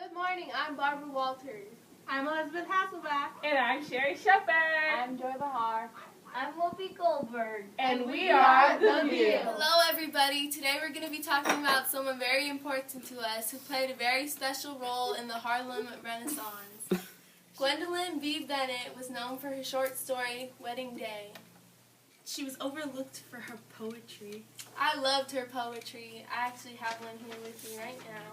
Good morning, I'm Barbara Walters. I'm Elizabeth Hasselback. And I'm Sherry Shepard. I'm Joy Bahar. I'm Whoopi Goldberg. And we are The View. Hello everybody, today we're going to be talking about someone very important to us who played a very special role in the Harlem Renaissance. Gwendolyn B. Bennett was known for her short story, Wedding Day. She was overlooked for her poetry. I loved her poetry. I actually have one here with me right now.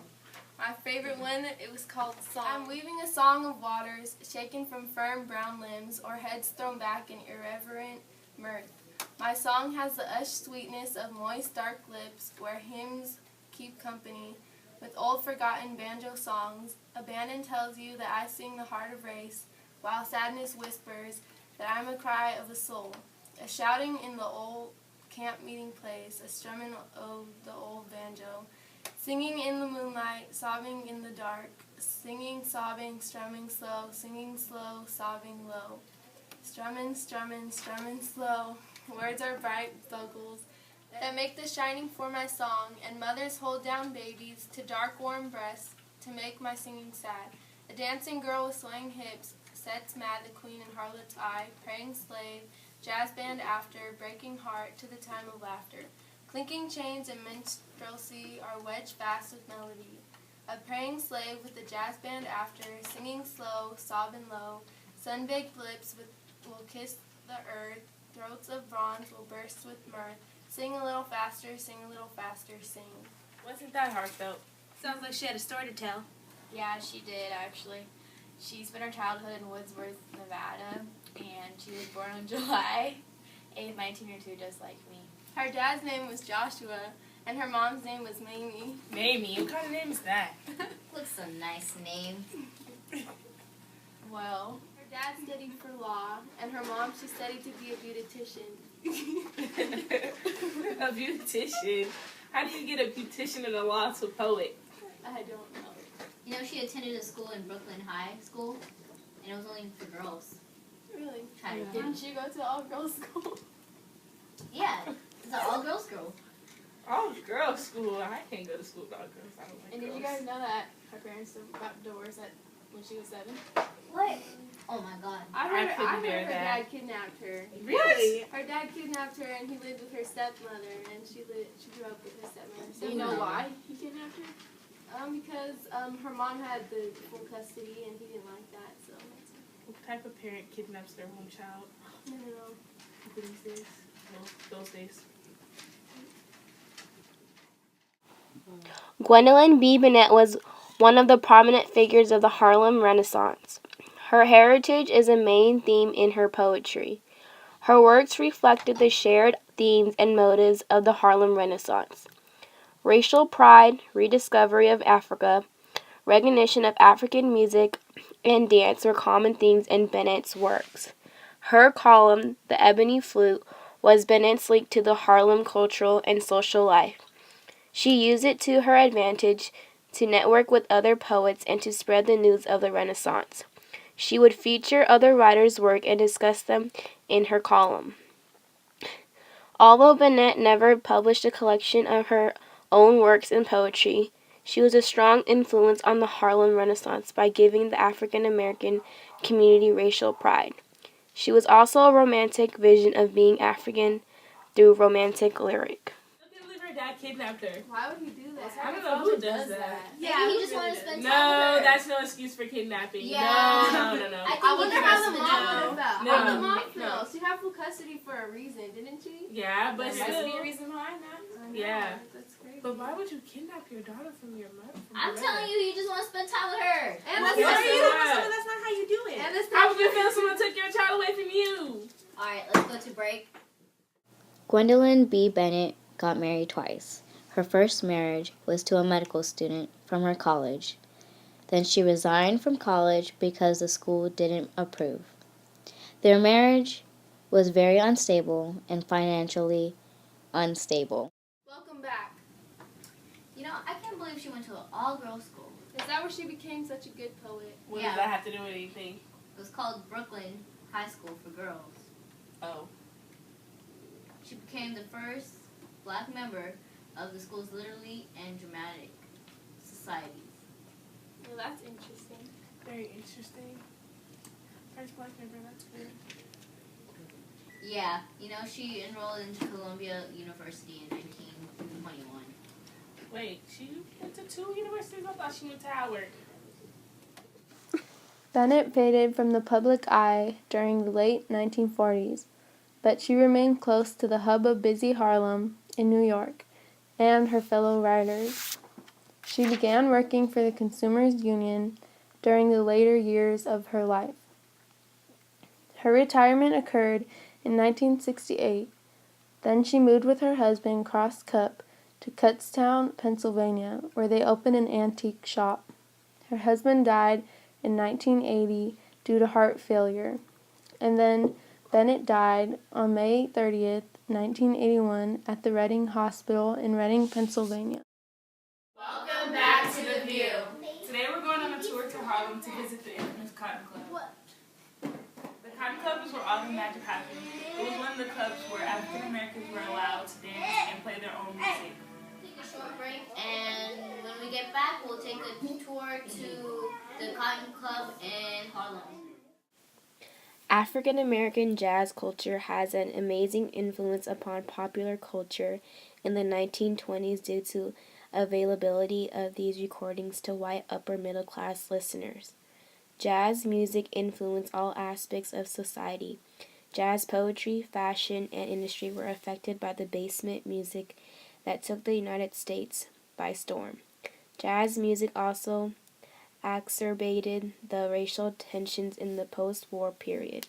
My favorite one, it was called Song. I'm weaving a song of waters, shaken from firm brown limbs, or heads thrown back in irreverent mirth. My song has the hushed sweetness of moist dark lips, where hymns keep company with old forgotten banjo songs. Abandon tells you that I sing the heart of race, while sadness whispers that I'm a cry of the soul. A shouting in the old camp meeting place, a strumming of the old banjo. Singing in the moonlight, sobbing in the dark, singing, sobbing, strumming slow, singing slow, sobbing low. Strummin', strummin', strummin' slow. Words are bright vocals that make the shining for my song, and mothers hold down babies to dark warm breasts to make my singing sad. A dancing girl with swaying hips sets mad the queen in harlot's eye, praying slave, jazz band after, breaking heart to the time of laughter. Clinking chains and minstrelsy are wedged fast with melody. A praying slave with the jazz band after, singing slow, sobbing low. Sun-baked lips will kiss the earth, throats of bronze will burst with mirth. Sing a little faster, sing a little faster, sing. Wasn't that heartfelt? Sounds like she had a story to tell. Yeah, she did actually. She spent her childhood in Woodsworth, Nevada, and she was born on July 8th, 1902, just like me. Her dad's name was Joshua, and her mom's name was Mamie. Mamie? What kind of name is that? Looks a nice name. Well, her dad studied for law, and her mom, she studied to be a beautician. A beautician? How do you get a beautician and a law to poet? I don't know. You know, she attended a school in Brooklyn High School, and it was only for girls. Really? Kind of. Didn't she go to all-girls school? Yeah, it's an all-girls school. Oh, girls' school. I can't go to school without girls. I don't like And girls. did you guys know that her parents got divorced when she was 7? What? Oh my God. I heard couldn't bear her that. dad kidnapped her. Really? Her dad kidnapped her, and he lived with her stepmother, and she grew up with her stepmother. Do you know you know? why he kidnapped her? Because her mom had the full custody, and he didn't like that, so that's it. What type of parent kidnaps their own child? No. These days? No, those days. Gwendolyn B. Bennett was one of the prominent figures of the Harlem Renaissance. Her heritage is a main theme in her poetry. Her works reflected the shared themes and motives of the Harlem Renaissance. Racial pride, rediscovery of Africa, recognition of African music and dance were common themes in Bennett's works. Her column, The Ebony Flute, was Bennett's link to the Harlem cultural and social life. She used it to her advantage to network with other poets and to spread the news of the Renaissance. She would feature other writers' work and discuss them in her column. Although Bennett never published a collection of her own works in poetry, she was a strong influence on the Harlem Renaissance by giving the African American community racial pride. She was also a romantic vision of being African through romantic lyric. I can't believe her dad kidnapped her. Why would he do that? I don't know who does that. Yeah, he just wanted to spend time No, with her. that's no excuse for kidnapping. Yeah. No. I wonder how the mom would have felt. No. How did the mom feel? No. She had full custody for a reason, didn't she? Yeah, but There has to be still. a reason behind that. I know, Yeah. That's crazy. But why would you kidnap your daughter from your mother? I'm telling you, he just wants to spend time with her. And Well, that's yeah, not you you. don't- That's not how you do it. And it's How not would you feel if someone took your child away from you? Alright, let's go to break. Gwendolyn B. Bennett got married twice. Her first marriage was to a medical student from her college. Then she resigned from college because the school didn't approve. Their marriage was very unstable and financially unstable. Welcome back. You know, I can't believe she went to an all-girls school. Is that where she became such a good poet? What Yeah. does that have to do with anything? It was called Brooklyn High School for Girls. Oh. She became the first black member of the school's literary and dramatic societies. Well, that's interesting. Very interesting. First black member, that's weird. Yeah, she enrolled into Columbia University in 1921. Wait, she went to 2 universities? I thought she went to Howard. Bennett faded from the public eye during the late 1940s, but she remained close to the hub of busy Harlem in New York and her fellow writers. She began working for the Consumers Union during the later years of her life. Her retirement occurred in 1968. Then she moved with her husband cross Cup to Kutztown, Pennsylvania, where they opened an antique shop. Her husband died in 1980 due to heart failure, and then Bennett died on May 30th, 1981 at the Reading Hospital in Reading, Pennsylvania. Welcome back to The View. Today we're going on a tour to Harlem to visit the infamous Cotton Club. The Cotton Club is where all the magic happened. It was one of the clubs where African Americans were allowed to dance and play their own music. Take a short break, and when we get back, we'll take a tour to the Cotton Club in Harlem. African American jazz culture has an amazing influence upon popular culture in the 1920s due to availability of these recordings to white upper middle class listeners. Jazz music influenced all aspects of society. Jazz poetry, fashion, and industry were affected by the basement music that took the United States by storm. Jazz music also exacerbated the racial tensions in the post-war period.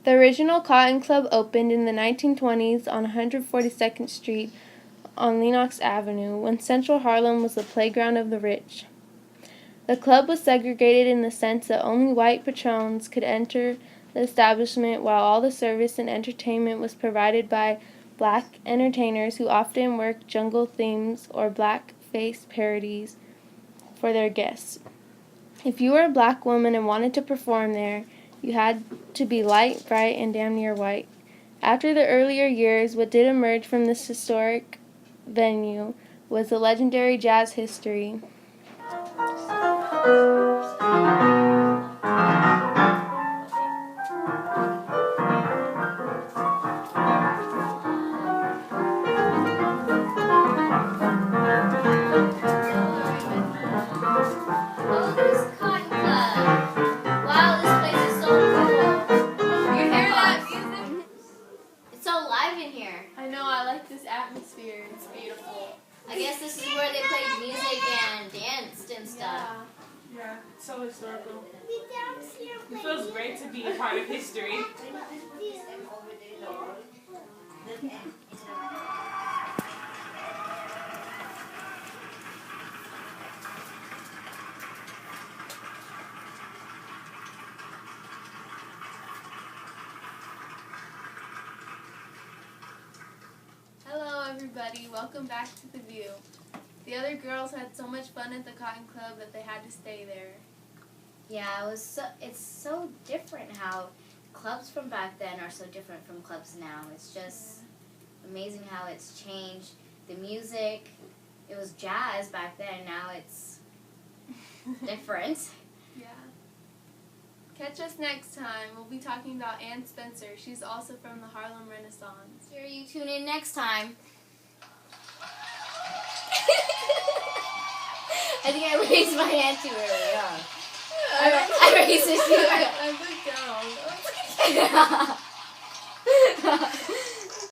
The original Cotton Club opened in the 1920s on 142nd Street on Lenox Avenue, when Central Harlem was the playground of the rich. The club was segregated in the sense that only white patrons could enter the establishment, while all the service and entertainment was provided by black entertainers who often worked jungle themes or black-face parodies for their guests. If you were a black woman and wanted to perform there, you had to be light, bright, and damn near white. After the earlier years, what did emerge from this historic venue was the legendary jazz history. I know, I like this atmosphere. It's beautiful. I guess this is where they played music and danced and stuff. Yeah, it's so historical. It feels great to be a part of history. Hello everybody, welcome back to The View. The other girls had so much fun at the Cotton Club that they had to stay there. Yeah, it's so different how clubs from back then are so different from clubs now. It's just amazing how it's changed. The music, it was jazz back then, now it's different. Yeah. Catch us next time. We'll be talking about Ann Spencer. She's also from the Harlem Renaissance. Sure, you tune in next time. I think I raised my hand too early on. I raised it too early. I looked down. Yeah.